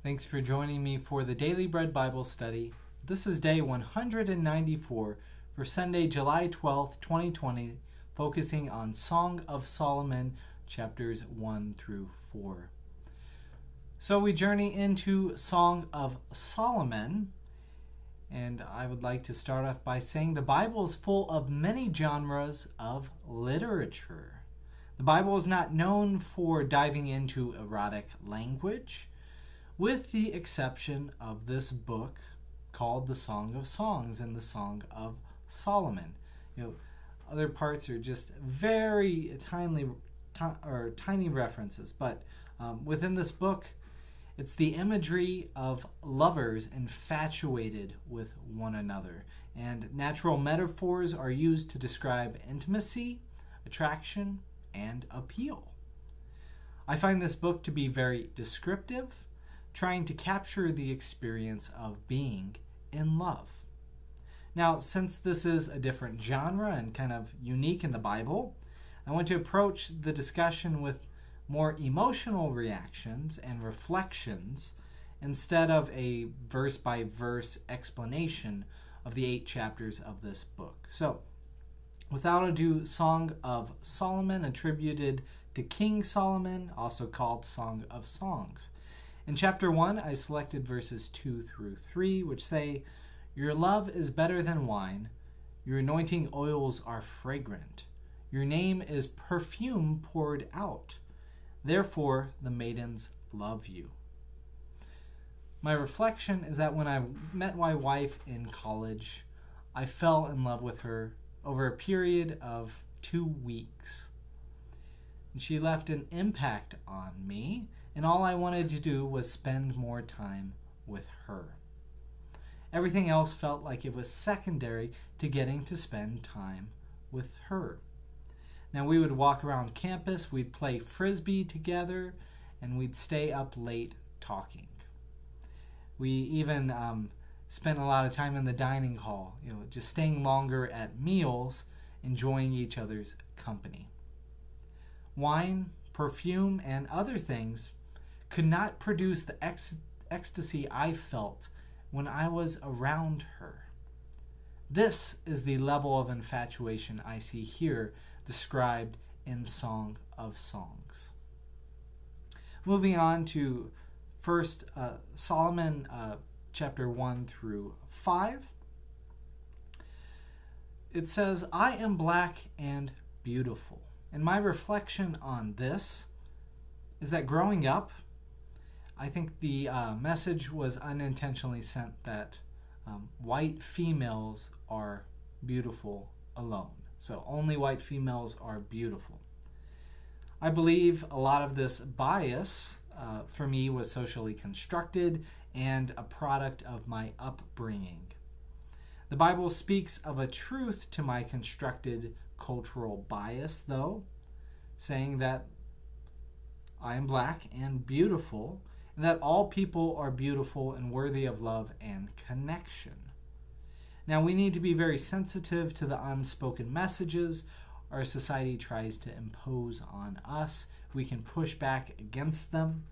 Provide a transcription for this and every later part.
Thanks for joining me for the Daily Bread Bible Study. This is day 194 for Sunday, July 12th, 2020, focusing on Song of Solomon, chapters 1 through 4. So we journey into Song of Solomon, and I would like to start off by saying the Bible is full of many genres of literature. The Bible is not known for diving into erotic language, with the exception of this book called the Song of Songs and the Song of Solomon. Other parts are just very tiny references, but within this book, it's the imagery of lovers infatuated with one another, and natural metaphors are used to describe intimacy, attraction, and appeal. I find this book to be very descriptive, trying to capture the experience of being in love. Now, since this is a different genre and kind of unique in the Bible, I want to approach the discussion with more emotional reactions and reflections instead of a verse-by-verse explanation of the 8 chapters of this book. So, without ado, Song of Solomon, attributed to King Solomon, also called Song of Songs. In chapter 1, I selected verses 2 through 3, which say, "Your love is better than wine. Your anointing oils are fragrant. Your name is perfume poured out. Therefore, the maidens love you." My reflection is that when I met my wife in college, I fell in love with her over a period of 2 weeks. And she left an impact on me, and all I wanted to do was spend more time with her. Everything else felt like it was secondary to getting to spend time with her. Now, we would walk around campus, we'd play frisbee together, and we'd stay up late talking. We even spent a lot of time in the dining hall, just staying longer at meals, enjoying each other's company. Wine, perfume, and other things could not produce the ecstasy I felt when I was around her. This is the level of infatuation I see here described in Song of Songs. Moving on to First Solomon chapter 1 through 5. It says, "I am black and beautiful." And my reflection on this is that growing up, I think the message was unintentionally sent that white females are beautiful alone. So only white females are beautiful. I believe a lot of this bias for me was socially constructed and a product of my upbringing. The Bible speaks of a truth to my constructed cultural bias, though, saying that I am black and beautiful, and that all people are beautiful and worthy of love and connection. Now, we need to be very sensitive to the unspoken messages our society tries to impose on us. We can push back against them.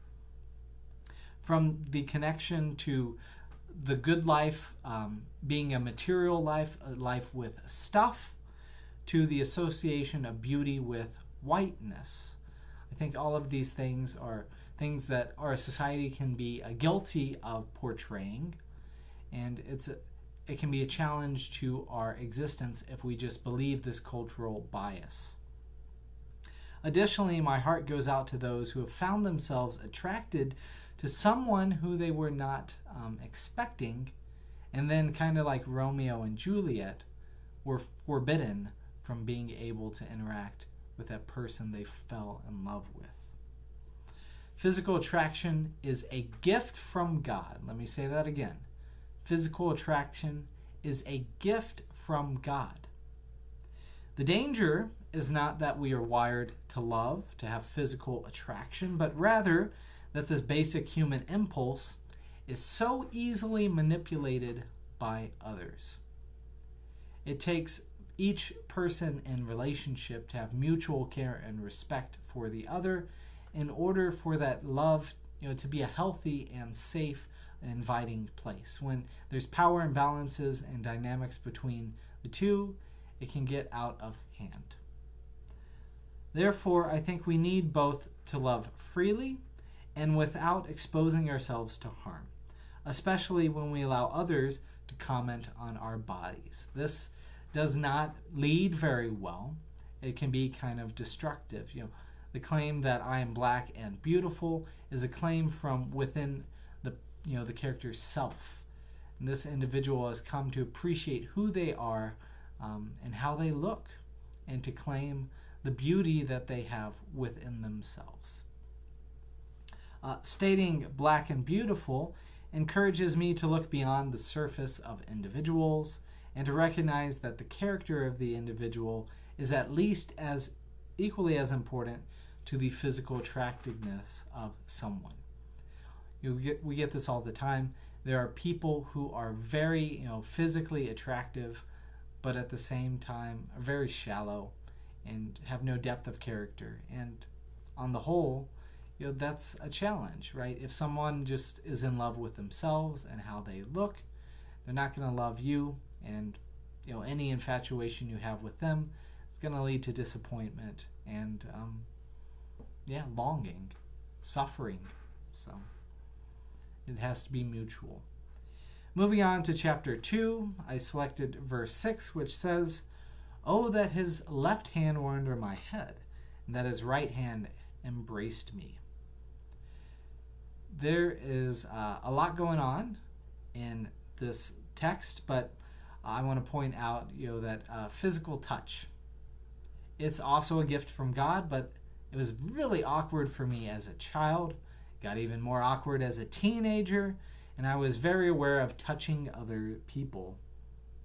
From the connection to the good life being a material life, a life with stuff, to the association of beauty with whiteness. I think all of these things are things that our society can be guilty of portraying, and it can be a challenge to our existence if we just believe this cultural bias. Additionally, my heart goes out to those who have found themselves attracted to someone who they were not expecting, and then kind of like Romeo and Juliet, were forbidden from being able to interact with that person they fell in love with. Physical attraction is a gift from God. Let me say that again. Physical attraction is a gift from God. The danger is not that we are wired to love, to have physical attraction, but rather that this basic human impulse is so easily manipulated by others. It takes each person in relationship to have mutual care and respect for the other in order for that love to be a healthy and safe, inviting place. When there's power imbalances and dynamics between the two, it can get out of hand. Therefore, I think we need both to love freely and without exposing ourselves to harm, especially when we allow others to comment on our bodies. This does not lead very well. It can be kind of destructive. The claim that I am black and beautiful is a claim from within the character's self. And this individual has come to appreciate who they are and how they look, and to claim the beauty that they have within themselves. Stating black and beautiful encourages me to look beyond the surface of individuals and to recognize that the character of the individual is at least as equally as important to the physical attractiveness of someone. We get this all the time. There are people who are very physically attractive, but at the same time are very shallow and have no depth of character. And on the whole, that's a challenge, right? If someone just is in love with themselves and how they look, they're not going to love you, and any infatuation you have with them is going to lead to disappointment and longing, suffering. So it has to be mutual. Moving on to chapter 2, I selected verse 6, which says, "Oh, that his left hand were under my head, and that his right hand embraced me." There is a lot going on in this text, but I want to point out that physical touch, it's also a gift from God, but it was really awkward for me as a child. It got even more awkward as a teenager, and I was very aware of touching other people,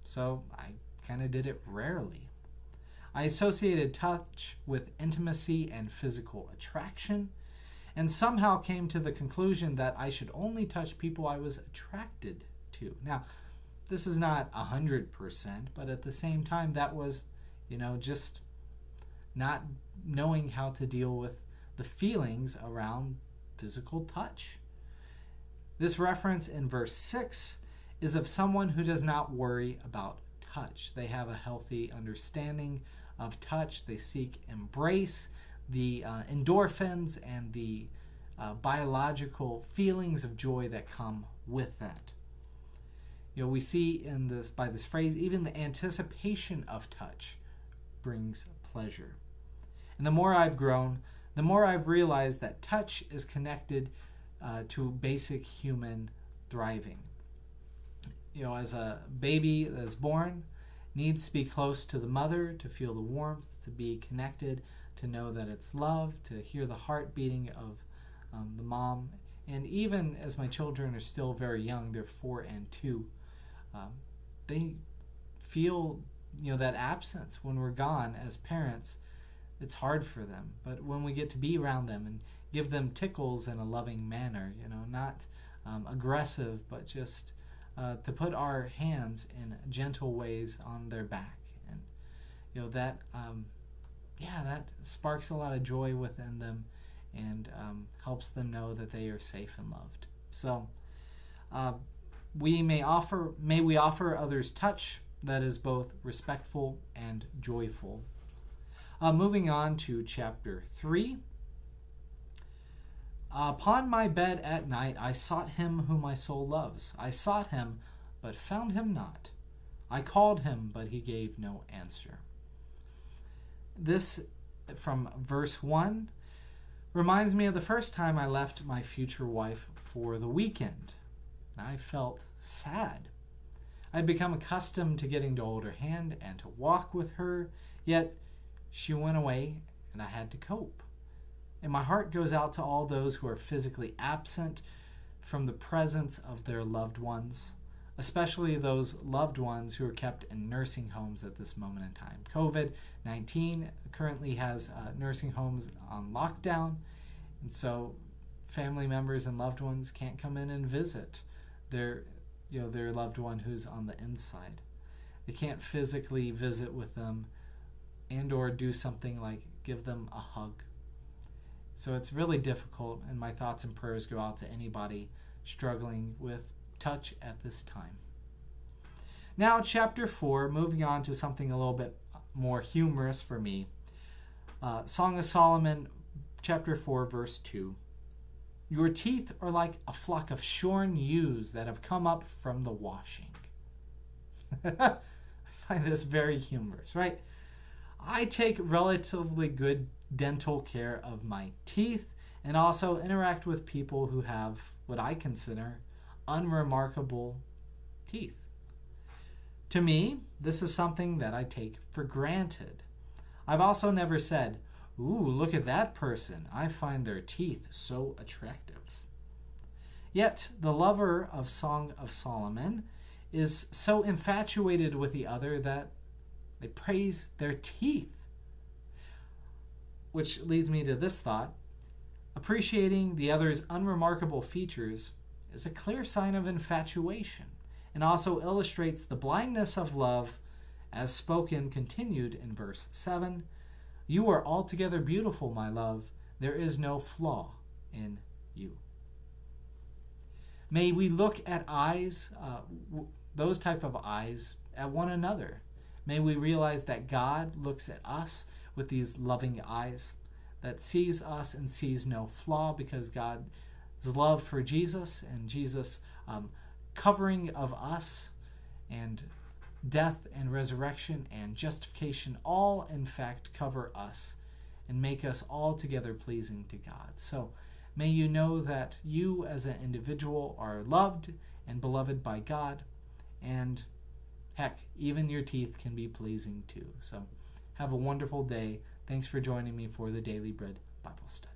so I kind of did it rarely. I associated touch with intimacy and physical attraction, and somehow came to the conclusion that I should only touch people I was attracted to. Now, this is not 100%, but at the same time, that was, just not knowing how to deal with the feelings around physical touch. This reference in verse 6 is of someone who does not worry about touch. They have a healthy understanding of touch. They seek embrace, the endorphins and the biological feelings of joy that come with that. We see by this phrase, even the anticipation of touch brings pleasure. And the more I've grown, the more I've realized that touch is connected to basic human thriving. As a baby that is born, needs to be close to the mother, to feel the warmth, to be connected, to know that it's loved, to hear the heart beating of the mom. And even as my children are still very young, they're 4 and 2, they feel that absence when we're gone as parents. It's hard for them, but when we get to be around them and give them tickles in a loving manner, not aggressive, but just to put our hands in gentle ways on their back, and that sparks a lot of joy within them and helps them know that they are safe and loved. So may we offer others touch that is both respectful and joyful. Moving on to chapter 3. "Upon my bed at night I sought him whom my soul loves. I sought him, but found him not. I called him, but he gave no answer." This, from verse 1, reminds me of the first time I left my future wife for the weekend. I felt sad. I'd become accustomed to getting to hold her hand and to walk with her, yet she went away and I had to cope. And my heart goes out to all those who are physically absent from the presence of their loved ones, especially those loved ones who are kept in nursing homes at this moment in time. COVID-19 currently has nursing homes on lockdown, and so family members and loved ones can't come in and visit their loved one who's on the inside. They can't physically visit with them and or do something like give them a hug. So it's really difficult, and my thoughts and prayers go out to anybody struggling with touch at this time. Now, chapter 4, moving on to something a little bit more humorous for me. Song of Solomon, chapter 4, verse 2. Your teeth are like a flock of shorn ewes that have come up from the washing. I find this very humorous, right? I take relatively good dental care of my teeth and also interact with people who have what I consider unremarkable teeth. To me, this is something that I take for granted. I've also never said, "Ooh, look at that person. I find their teeth so attractive." Yet, the lover of Song of Solomon is so infatuated with the other that they praise their teeth. Which leads me to this thought. Appreciating the other's unremarkable features is a clear sign of infatuation and also illustrates the blindness of love as spoken continued in verse 7. You are altogether beautiful, my love. There is no flaw in you. May we look at eyes, those type of eyes, at one another. May we realize that God looks at us with these loving eyes, that sees us and sees no flaw, because God's love for Jesus and Jesus' covering of us and death and resurrection and justification all in fact cover us and make us altogether pleasing to God. So may you know that you as an individual are loved and beloved by God, and heck, even your teeth can be pleasing too. So have a wonderful day. Thanks for joining me for the Daily Bread Bible Study.